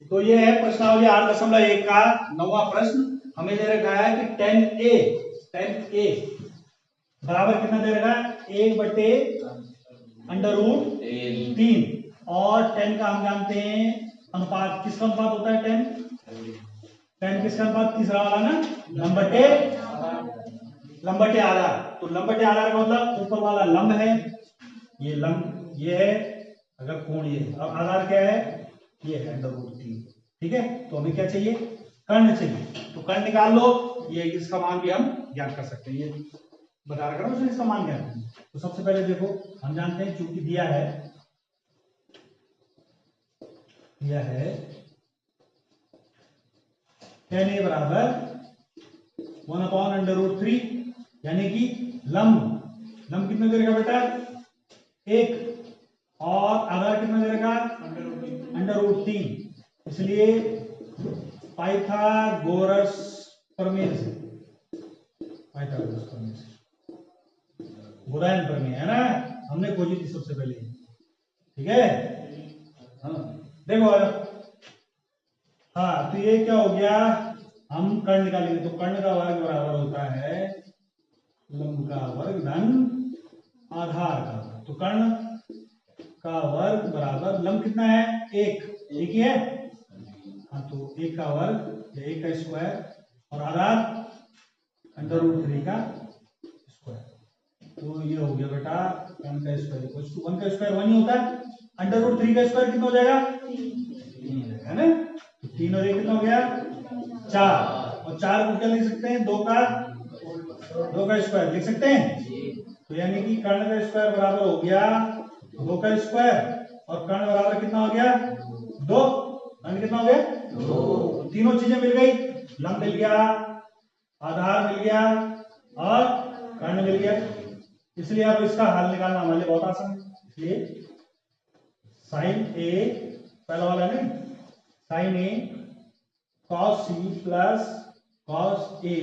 तो ये है प्रश्नावली 8.1 का 9वां प्रश्न। हमें दे रखा है कि 10a बराबर कितना दे रखा है 1/√3 और 10 का हम जानते हैं अनुपात किसका अनुपात होता है 10 किसका अनुपात तीसरा वाला ना लंबटे आधार। तो लंबटे आधार का मतलब ऊपर वाला लंब है, ये लंब ये है, अगर कोण ये है, अब आधार क्या है ये है √3। ठीक है, तो हमें क्या चाहिए कर्ण चाहिए, तो कर्ण निकाल लो। ये इसका मान भी हम ज्ञात कर सकते हैं, ये बता रखा है इसका मान ज्ञात करना। तो सबसे पहले देखो हम जानते हैं चूंकि दिया है 10a बराबर 1/√3, यानी कि लंब कितना दे रखा बेटा 1 और आधार कितना दे रखा √3। इसलिए पाइथागोरस प्रमेय से गोदान प्रमेय है ना, हमने खोजी थी सबसे पहले। ठीक है, हाँ देखो हाँ, तो ये क्या हो गया, हम कर्ण निकालेंगे तो कर्ण का वर्ग बराबर होता है लंब का वर्ग धन आधार का। तो कर्ण का वर्ग बराबर लंब कितना है 1 ही है, हाँ तो 1 का वर्ग या 1 का स्क्वायर और आधार √3 का स्क्वायर। तो ये हो गया बेटा 1 का स्क्वायर इक्वल टू 1 का स्क्वायर 1 ही होता है, √3 का स्क्वायर कितना हो जाएगा 3 हो जाएगा ना। तो 3 और 1 कितना हो गया 4, और 4 को क्या लिख सकते हैं 2 का स्क्वायर लिख सकते हैं। तो यानी कि कर्ण का स्क्वायर बराबर हो गया 2 का स्क्वायर और कर्ण बराबर कितना हो गया 2, कर्ण कितना हो गया 2। तीनों चीजें मिल गई, लंब मिल गया, आधार मिल गया और कर्ण मिल गया। इसलिए अब इसका हल निकालना हमारे लिए बहुत आसान है। इसलिए sin a पहला वाला नहीं, sin a cos c plus cos a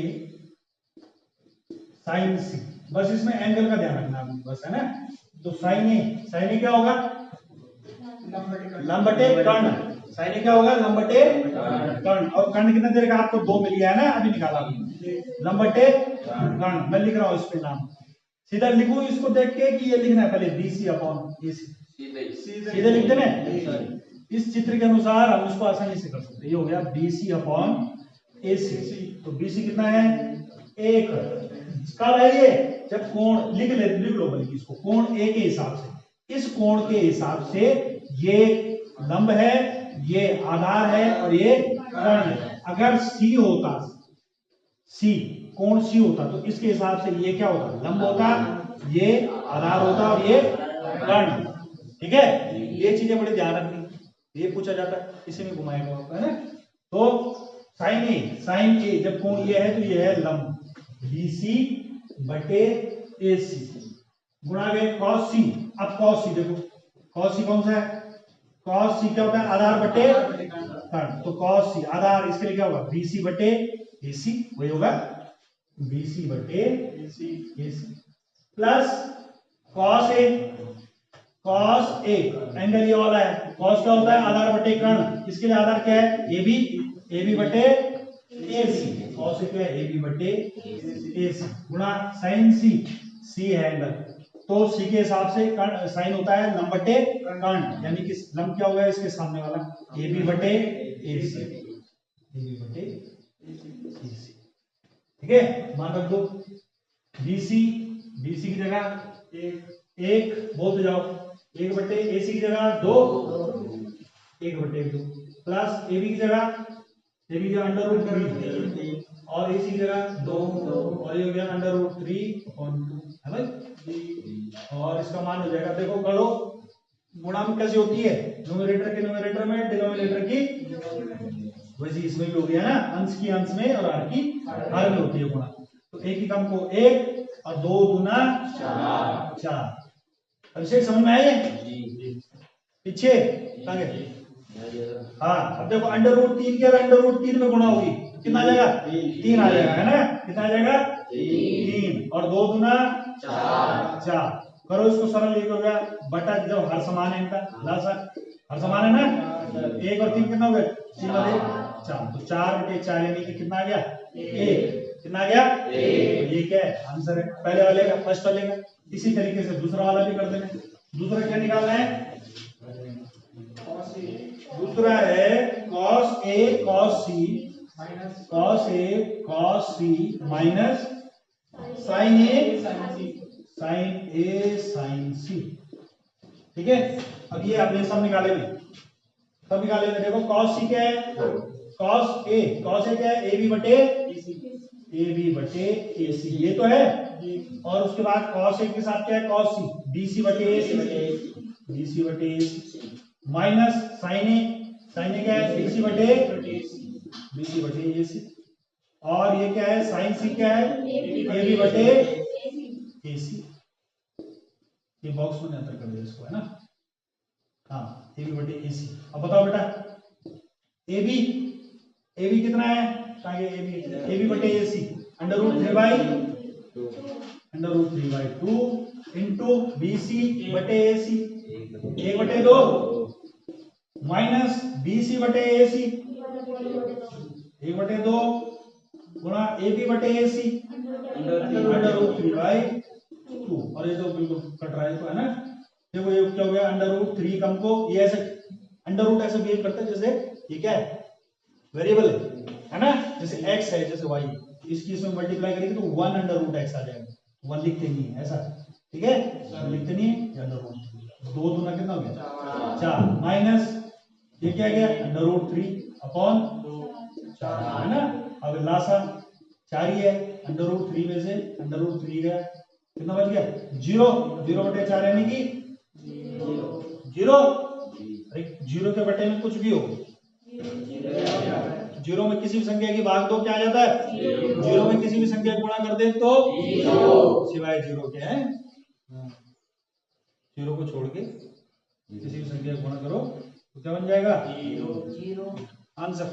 sin c, बस इसमें एंगल का ध्यान रखना बस है ना। तो sin a क्या होगा लंबटे कर्ण, sin a क्या होगा लंबटे कर्ण, और कर्ण कितना देर का आपको 2 मिल गया है ना, अभी निकाला लंबटे कर्ण। मैं लिख रहा हूं इस पे नाम, सीधा लिखूं इसको देख के कि ये लिखना है पहले BC/AC, सीधे लिख देना। इस चित्र के अनुसार हम इसको आसानी से कर सकते हैं। ये हो गया BC/AC। तो BC कितना है 1, कब है ये जब कोण लिख लो बल्कि इसको कोण A के हिसाब से, इस कोण के हिसाब से ये लंब है, ये आधार है और ये कर्ण है। अगर कोण C होता तो इसके हिसाब से ये क्या होता लंब होता, ये आधार होता और ये कर्ण। ठीक है, ये चीजें बड़े ध्यान रखनी, ये पूछा जाता है इसी में घुमाएगा है ना। तो sin A जब कोण ये है तो ये है लंब BC/AC गुणा गए cos C। अब cos C देखो, cos C कौन सा है, cos C क्या होता है आधार बटे कर्ण। तो cos C आधार, इसके लिए क्या होगा BC/AC, वही होगा BC/AC plus cos A angle ये वाला है, cos क्या होता है आधार बटे कर्ण, इसके लिए आधार क्या है AB/AC, cos क्या है AB/AC गुणा sin C है एंगल, तो C के हिसाब से साइन होता है लंब बटे कर्ण, यानी कि लंब क्या होगा इसके सामने वाला AB/AC। ठीक है, मान रख दो BC की जगह 1 बोलते जाओ, 1/AC की जगह 2, 1/2 प्लस AB की जगह √3 और AC की जगह 2 और ये हो गया √3/2 है भाई। और इसका मान हो जाएगा, देखो करो गुणा में कैसे होती है, न्यूमरेटर के न्यूमरेटर में, डिनोमिनेटर की वैसे इसमें भी हो गया ना, अंश की अंश में और हर की हर में होती है गुणा। तो 1 की कम को 1 और 2 दूना 4। अभिषेक समझ में आए पीछे आगे। हाँ अब देखो √3 के √3 में गुणा होगी कितना आ जाएगा 3 आ जाएगा है ना, कितना आ जाएगा 3 और 2 दूना 4। करो इसको सरल, ये हो गया बटा, जब हर समान है इनका हर समान है ना, एक और 3 कितना हो गया? 3 और 1 4, तो 4/4 यानी कि कितना आ गया? 1। कितना आ गया? 1। ये क्या है? आंसर है पहले वाले का, फर्स्ट वाले का। इसी तरीके से दूसरा वाला भी कर देना। दूसरा क्या निकालना है? दूसरा है cos A cos C cos A cos C minus sin A sin C। ठीक है, अब ये आपने सब निकालेंगे, सब निकालेंगे। देखो cos C क्या है? cos A क्या है? AB बटे AC, ये तो है। और उसके बाद cos A के साथ क्या है? cos C BC बटे AC माइनस sin A क्या है? BC बटे AC। और ये क्या है? sin C क्या है? AB बटे AC। ये बॉक्स में अंतर कर दिया इसको, है ना? हाँ, AB बटे AC। अब बताओ बेटा, AB कितना है? AB बटे AC √3/2 इंटू BC बटे AC 1/2 माइनस BC बटे AC 1/2 गुणा AB बटे AC √3/2। और ये तो बिल्कुल कट रहा है, तो है ना? देखो ये क्या हो गया? √3 कम को ये ऐसे अंडर ऐसे बिहेव करता है जैसे ये क्या है? वेरिएबल है ना? जैसे x है, जैसे y, इसकी इसमें मल्टीप्लाई करेंगे तो 1/√x आ जाएगा। 1 लिखते नहीं है ऐसा, ठीक है? लिखते नहीं है, ये √2 2 दूना कितना हो गया? 4 माइनस ये क्या गया? √3 अपॉन 4, है ना? अब लासा 4 ही है, √3 में से √3 गया, कितना बच गया? 0/4 यानी कि 0। अरे 0 के बटे में कुछ भी हो, 0 में किसी भी संख्या की भाग दो क्या आ जाता है? 0 में किसी भी संख्या गुणा कर दे तो 0 सिवाय 0 के, हैं? 0 को छोड़ के किसी भी संख्या गुणा करो तो क्या बन जाएगा? 0। आंसर